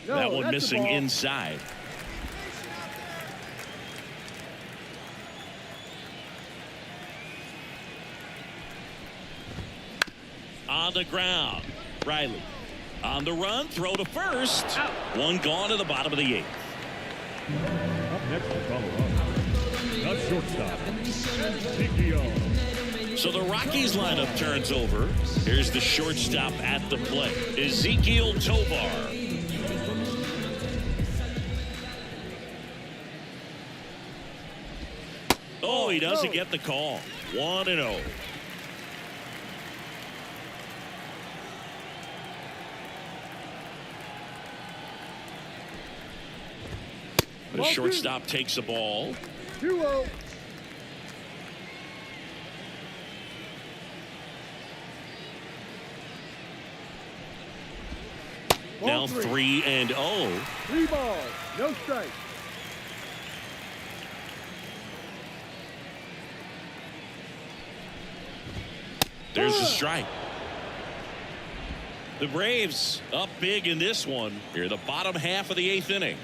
That one missing inside. On the ground, Riley on the run, throw to first. Out. 1 gone to the bottom of the 8th. Up next to Colorado, the shortstop, Ezekiel. So the Rockies lineup turns over. Here's the shortstop at the plate, Ezekiel Tovar. Oh, he doesn't get the call. 1-0. The shortstop takes the ball. 2-0. Now 3-0. 3 balls, no strikes. There's the strike. The Braves up big in this one. Here, the bottom half of the 8th inning.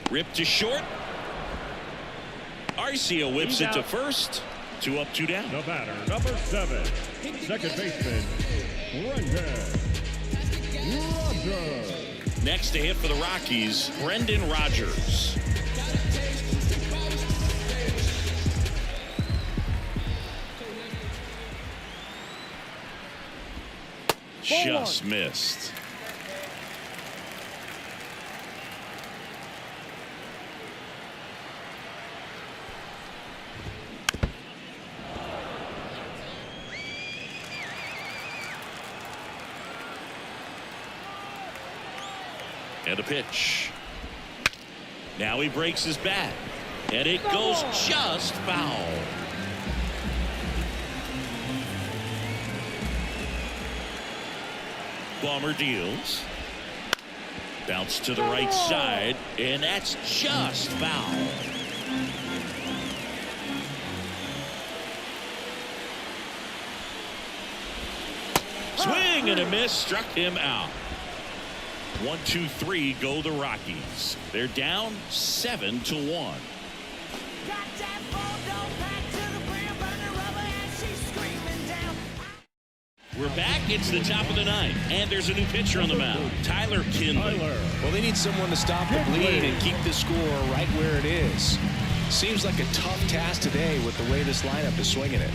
Ripped to short. Arcia whips it to first. 2 up, 2 down. The batter, number 7, second baseman, Brendan Rodgers. Next to hit for the Rockies, Brendan Rodgers. Just missed. And a pitch. Now he breaks his bat. And it goes just foul. Bomber deals. Bounce to the right side. And that's just foul. Swing and a miss. Struck him out. 1, 2, 3 go the Rockies. They're down 7-1. We're back. It's the top of the ninth, and there's a new pitcher on the mound, Tyler Kinley. Well, they need someone to stop the bleed and keep the score right where it is. Seems like a tough task today with the way this lineup is swinging it.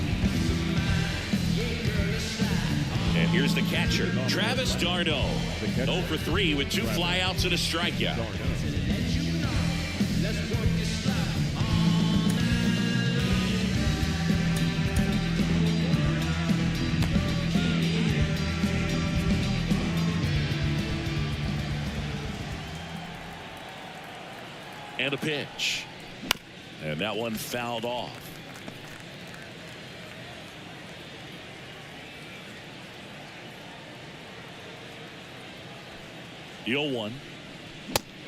And here's the catcher, Travis d'Arnaud. 0 for 3 with 2 flyouts and a strikeout. And a pitch. And that one fouled off. The 0-1.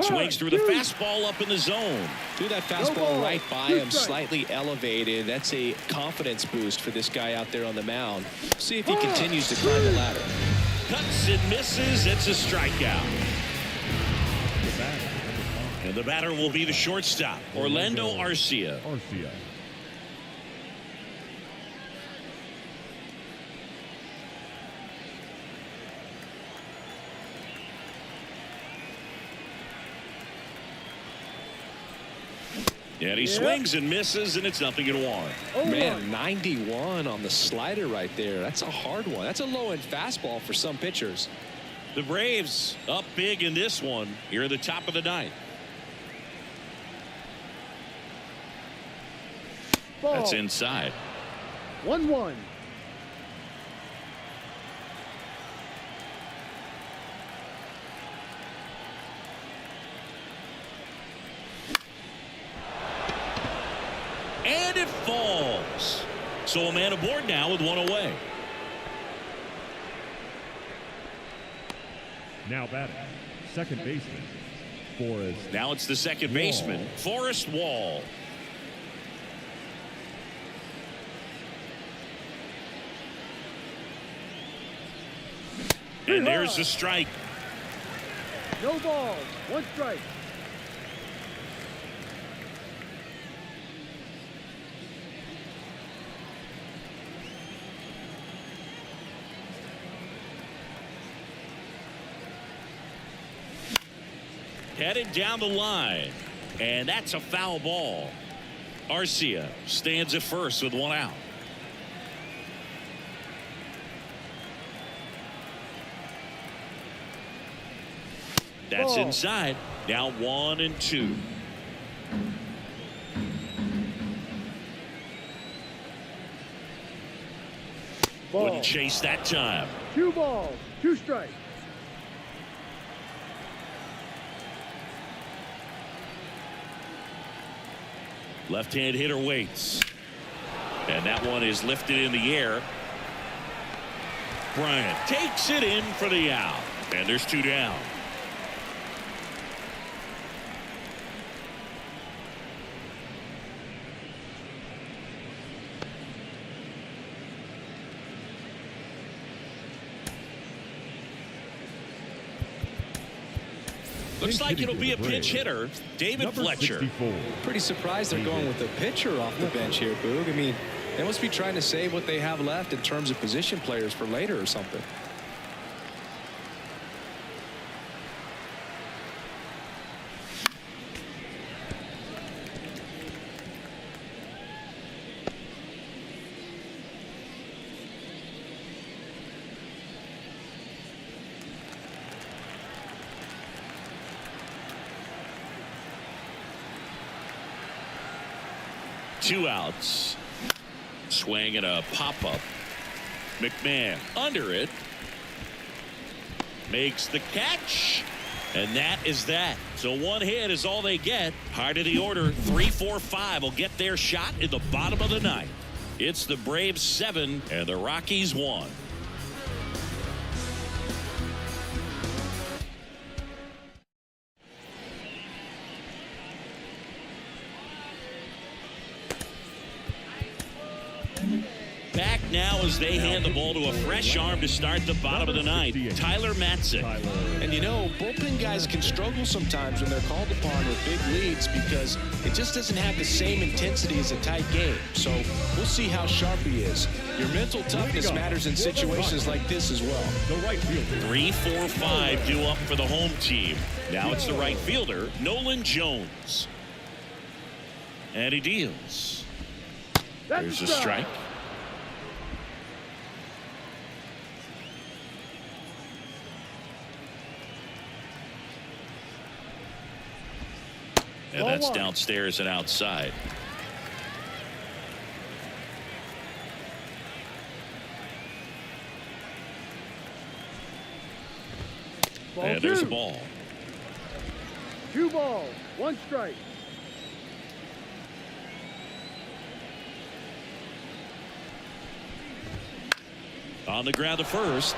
Swings through the fastball up in the zone. Threw that fastball right by him, slightly elevated. That's a confidence boost for this guy out there on the mound. See if he continues to climb the ladder. Cuts and misses. It's a strikeout. And the batter will be the shortstop, Orlando Arcia. And he swings and misses, and it's 0-1. Man, 91 on the slider right there. That's a hard one. That's a low-end fastball for some pitchers. The Braves up big in this one here at the top of the ninth. That's inside. 1-1. And it falls. So a man aboard now with 1 away. Now batting, second baseman, Forrest. Now it's the second baseman, Forrest Wall. And there's the strike. No balls. 1 strike. Headed down the line. And that's a foul ball. Arcia stands at first with 1 out. That's inside. Now 1-2. Wouldn't chase that time. 2 balls. 2 strikes. Left-hand hitter waits. And that one is lifted in the air. Bryant takes it in for the out. And there's 2 down. Looks like it'll be a pinch hitter, David Fletcher. 64. Pretty surprised they're going with a pitcher off the bench here, Boog. I mean, they must be trying to save what they have left in terms of position players for later or something. Two outs. Swing and a pop-up. McMahon under it. Makes the catch. And that is that. So one hit is all they get. Heart of the order, 3, 4, 5 will get their shot in the bottom of the ninth. It's the Braves 7 and the Rockies 1. Back now as they hand the ball to a fresh arm to start the bottom of the ninth. Tyler Matzik. And you know, bullpen guys can struggle sometimes when they're called upon with big leads because it just doesn't have the same intensity as a tight game. So we'll see how sharp he is. Your mental toughness matters in situations like this as well. The right fielder. 3, 4, 5 due up for the home team. Now it's the right fielder, Nolan Jones. And he deals. There's a strike. And that's downstairs and outside. And there's a ball. 2 balls, 1 strike. On the ground to first.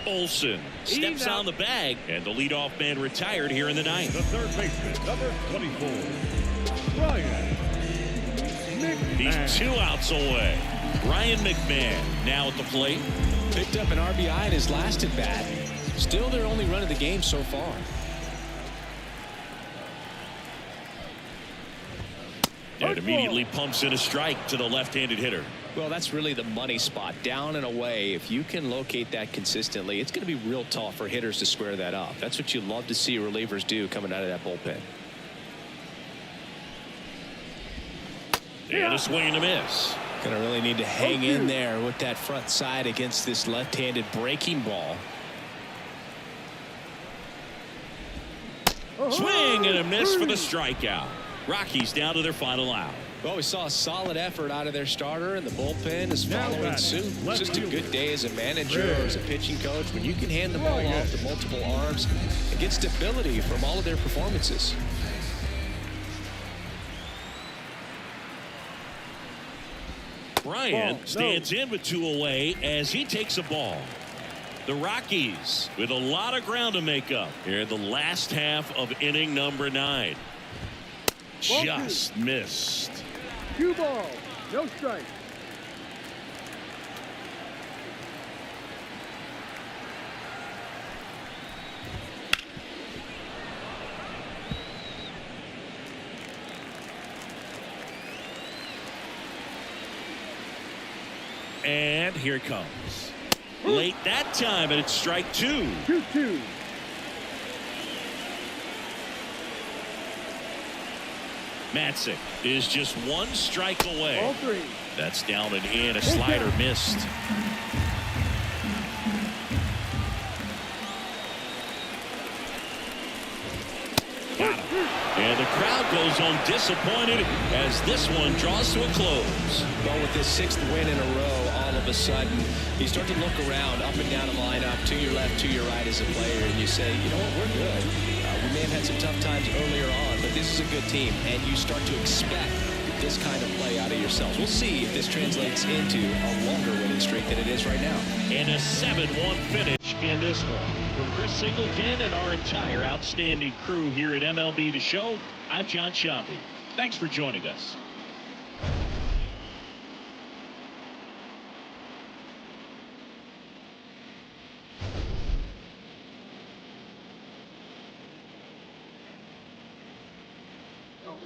Olsen steps on the bag, and the leadoff man retired here in the ninth. The third baseman, number 24, Ryan McMahon. He's 2 outs away. Ryan McMahon now at the plate. Picked up an RBI in his last at bat. Still their only run of the game so far. And immediately pumps in a strike to the left-handed hitter. Well, that's really the money spot, down and away. If you can locate that consistently, it's going to be real tough for hitters to square that up. That's what you love to see relievers do coming out of that bullpen. And a swing and a miss. Going to really need to hang in there with that front side against this left-handed breaking ball. Swing and a miss for the strikeout. Rockies down to their final out. Well, we saw a solid effort out of their starter, and the bullpen is following suit. It's just a good day as a manager or as a pitching coach when you can hand the ball off to multiple arms and get stability from all of their performances. Bryant stands in with 2 away as he takes a ball. The Rockies with a lot of ground to make up here in the last half of inning number 9. Just missed. 2 balls, no strike. And here it comes. Late that time, and it's strike 2. 2-2. Matzik is just 1 strike away. Ball 3. That's down and in. A slider missed. Got him. And the crowd goes home disappointed as this one draws to a close. Well, with this 6th win in a row, all of a sudden, you start to look around up and down the lineup, to your left, to your right as a player, and you say, you know what, we're good. We may have had some tough times earlier on, but this is a good team, and you start to expect this kind of play out of yourselves. We'll see if this translates into a longer winning streak than it is right now. And a 7-1 finish in this one. For Chris Singleton and our entire outstanding crew here at MLB The Show, I'm John Sciambi. Thanks for joining us.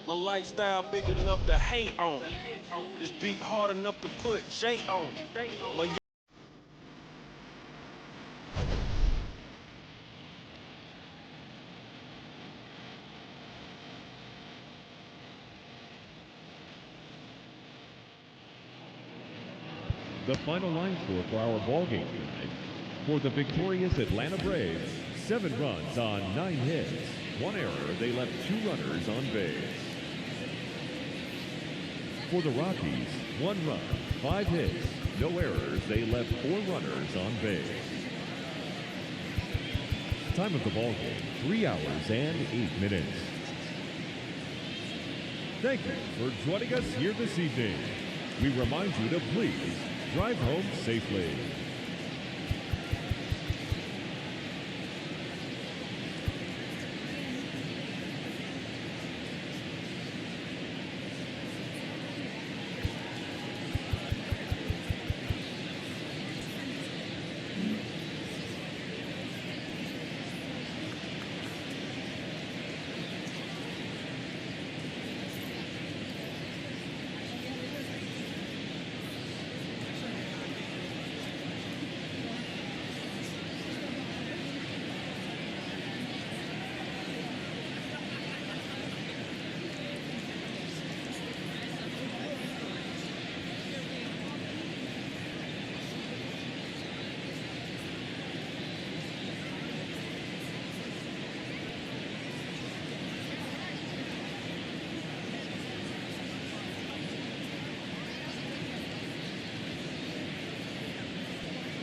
My lifestyle big enough to hate on. This beat hard enough to put shake on. The final line score for our ballgame tonight. For the victorious Atlanta Braves, 7 runs on 9 hits. 1 error, they left 2 runners on base. For the Rockies, 1 run, 5 hits, no errors, they left 4 runners on base. Time of the ball game, 3 hours and 8 minutes. Thank you for joining us here this evening. We remind you to please drive home safely.